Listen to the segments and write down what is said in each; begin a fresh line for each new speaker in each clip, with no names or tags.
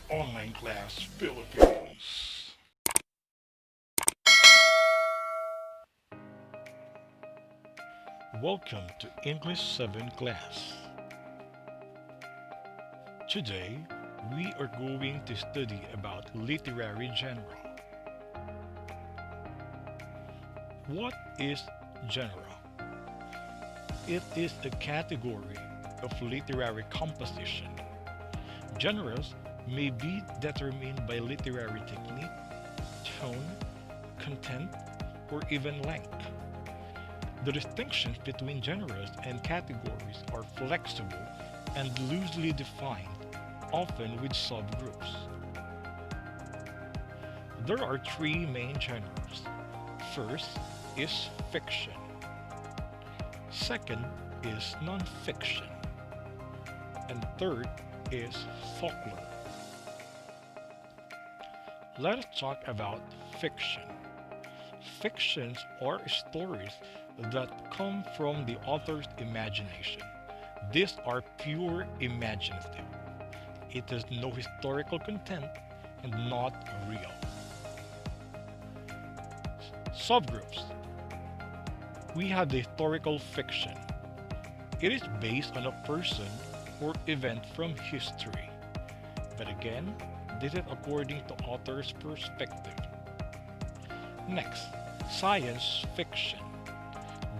Online Class Philippines. Welcome to English 7 class. Today, we are going to study about literary genre. What is genre? It is a category of literary composition. Genres may be determined by literary technique, tone, content, or even length. The distinctions between genres and categories are flexible and loosely defined, often with subgroups. There are three main genres. First is fiction. Second is nonfiction. And third is folklore. Let us talk about fiction. Fictions are stories that come from the author's imagination. These are pure imaginative. It has no historical content and not real. Subgroups. We have the historical fiction. It is based on a person or event from history. But again, this is according to author's perspective. Next, science fiction.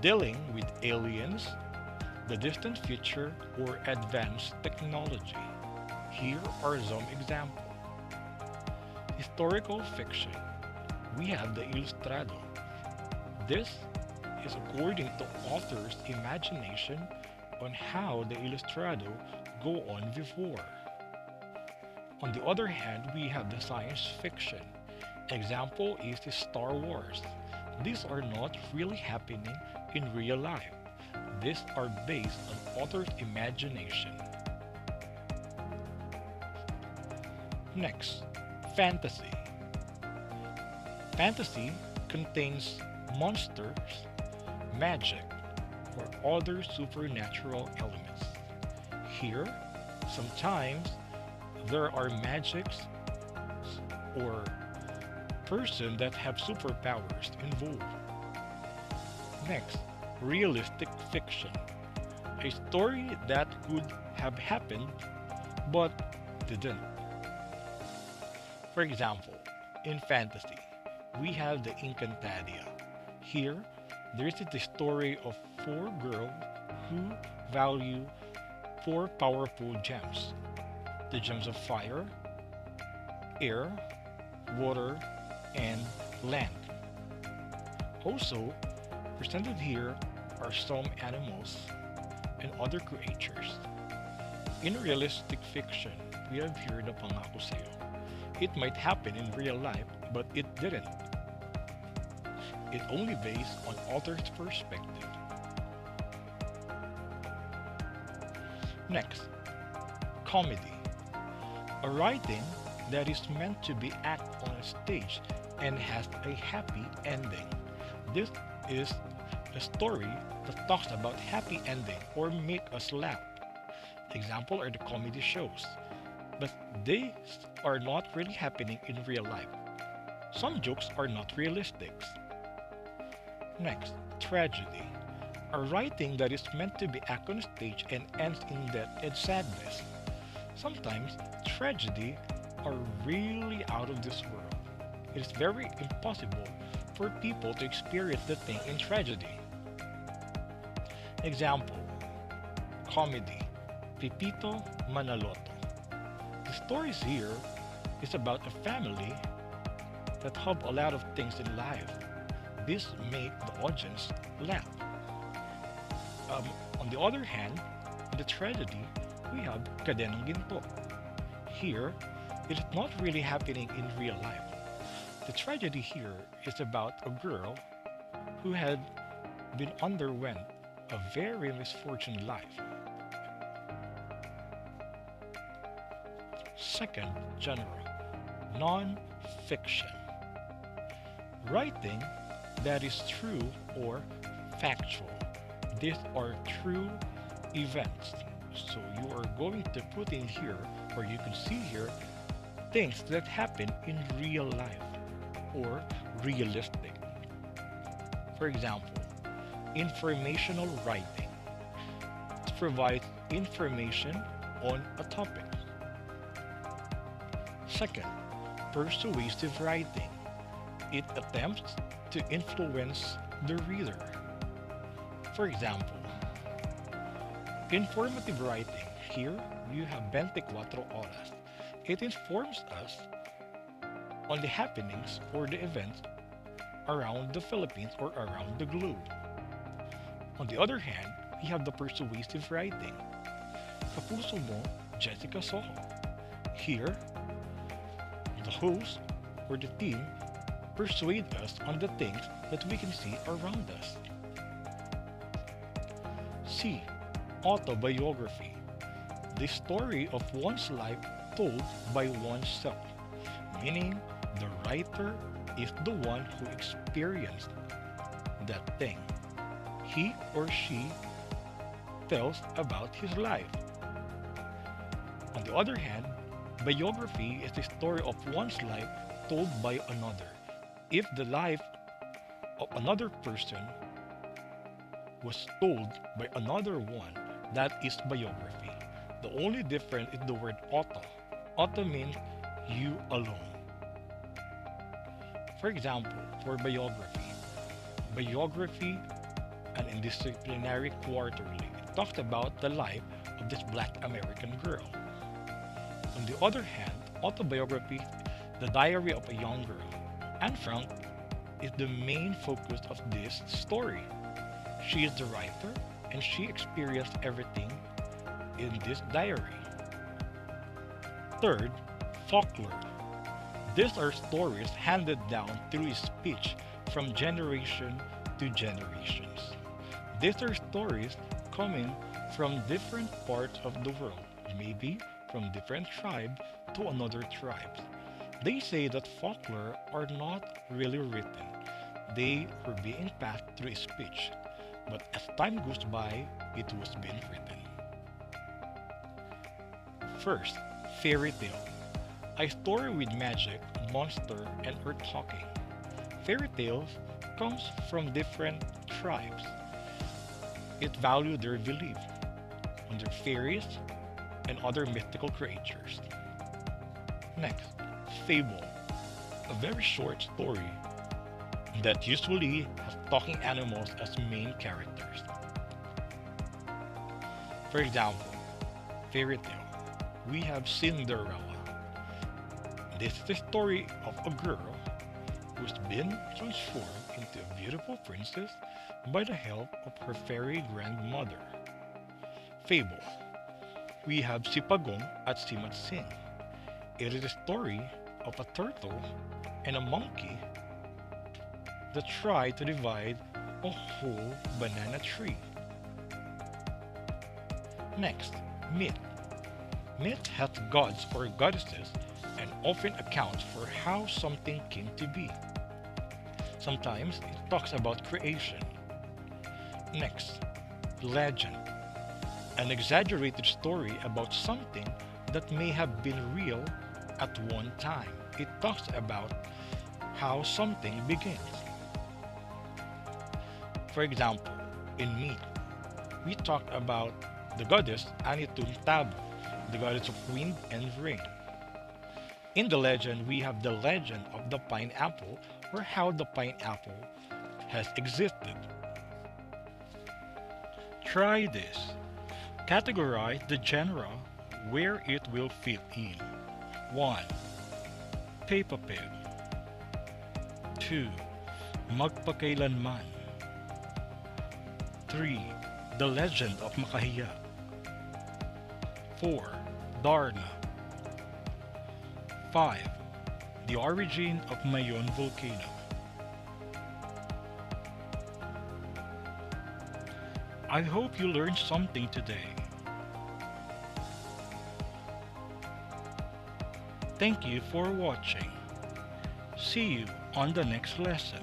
Dealing with aliens, the distant future, or advanced technology. Here are some examples. Historical fiction. We have the Ilustrado. This is according to author's imagination on how the Ilustrado go on before. On the other hand, we have the science fiction. Example is the Star Wars. These are not really happening in real life. These are based on author's imagination. Next, fantasy. Fantasy contains monsters, magic, or other supernatural elements. Here, sometimes there are magics or person that have superpowers involved. Next, realistic fiction. A story that could have happened but didn't. For example, in fantasy, we have the Encantadia. Here, there is the story of four girls who value four powerful gems. The gems of fire, air, water, and land. Also, presented here are some animals and other creatures. In realistic fiction, we have here the Pangako Sa'yo. It might happen in real life, but it didn't. It only based on author's perspective. Next, comedy. A writing that is meant to be acted on a stage and has a happy ending. This is a story that talks about happy ending or make us laugh. Example are the comedy shows, but they are not really happening in real life. Some jokes are not realistic. Next, tragedy. A writing that is meant to be acted on stage and ends in death and sadness. Sometimes tragedy are really out of this world. It is very impossible for people to experience the thing in tragedy. Example, comedy, Pipito Manaloto. The stories here is about a family that have a lot of things in life. This make the audience laugh. On the other hand, in the tragedy, we have Cadenong Ginto. Here, it is not really happening in real life. The tragedy here is about a girl who had been underwent a very misfortunate life. Second genre, non-fiction. Writing that is true or factual. These are true events. So you are going to put in here, or you can see here, things that happen in real life or realistic. For example, informational writing. It provides information on a topic. Second, persuasive writing. It attempts to influence the reader. For example, informative writing. Here you have 24 horas. It informs us on the happenings or the events around the Philippines or around the globe. On the other hand, we have the persuasive writing. Kapuso mo, Jessica Soho. Here, the host or the team persuade us on the things that we can see around us. C. Autobiography. The story of one's life told by oneself, meaning the writer is the one who experienced that thing. He or she tells about his life. On the other hand, biography is the story of one's life told by another. If the life of another person was told by another one, that is biography. The only difference is the word auto. Auto means you alone. For example, for biography, an interdisciplinary quarterly, it talked about the life of this black American girl. On the other hand, autobiography, the diary of a young girl. Anne Frank is the main focus of this story. She is the writer and she experienced everything in this diary. Third, folklore. These are stories handed down through speech from generation to generations. These are stories coming from different parts of the world, maybe from different tribe to another tribe. They say that folklore are not really written. They were being passed through speech. But as time goes by, it was being written. First, fairy tale. A story with magic, monster, and earth talking. Fairy tales comes from different tribes. It valued their belief on their fairies and other mythical creatures. Next, fable. A very short story that usually has talking animals as main characters. For example, fairy tale. We have Cinderella. This is the story of a girl who's been transformed into a beautiful princess by the help of her fairy grandmother. Fable. We have Sipagong at Simatsing. It is a story of a turtle and a monkey that try to divide a whole banana tree. Next, myth. Myth has gods or goddesses and often accounts for how something came to be. Sometimes it talks about creation. Next, legend. An exaggerated story about something that may have been real at one time. It talks about how something begins. For example, in myth, we talk about the goddess Anitun Tabu, the goddess of wind and rain. In the legend, we have the legend of the pineapple or how the pineapple has existed. Try this. Categorize the genre where it will fit in. 1. Peppa Pig. 2. Magpakailanman. 3. The Legend of Makahiya. 4. Darna. 5. The Origin of Mayon Volcano. I hope you learned something today. Thank you for watching. See you on the next lesson.